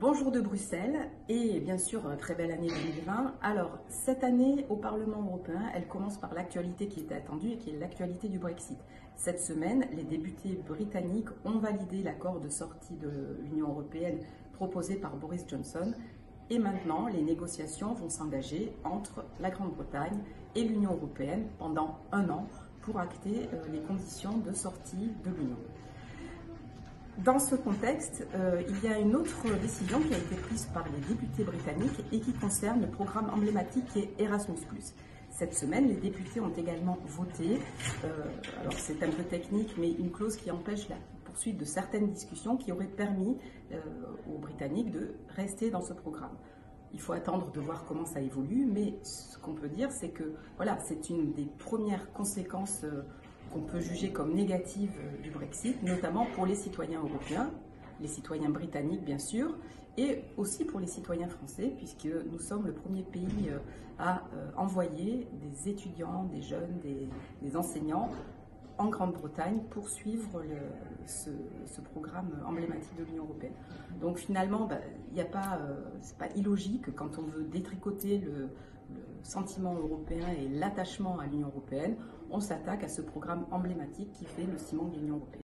Bonjour de Bruxelles et bien sûr très belle année 2020. Alors cette année au Parlement européen, elle commence par l'actualité qui était attendue et qui est l'actualité du Brexit. Cette semaine, les députés britanniques ont validé l'accord de sortie de l'Union européenne proposé par Boris Johnson et maintenant les négociations vont s'engager entre la Grande-Bretagne et l'Union européenne pendant un an pour acter les conditions de sortie de l'Union. Dans ce contexte, il y a une autre décision qui a été prise par les députés britanniques et qui concerne le programme emblématique qui est Erasmus+. Cette semaine, les députés ont également voté, alors c'est un peu technique, mais une clause qui empêche la poursuite de certaines discussions qui auraient permis aux Britanniques de rester dans ce programme. Il faut attendre de voir comment ça évolue, mais ce qu'on peut dire, c'est que voilà, c'est une des premières conséquences qu'on peut juger comme négative du Brexit, notamment pour les citoyens européens, les citoyens britanniques bien sûr, et aussi pour les citoyens français, puisque nous sommes le premier pays à envoyer des étudiants, des jeunes, des enseignants en Grande-Bretagne pour suivre ce programme emblématique de l'Union européenne. Donc finalement, c'est pas illogique quand on veut détricoter le sentiment européen et l'attachement à l'Union européenne, on s'attaque à ce programme emblématique qui fait le ciment de l'Union européenne.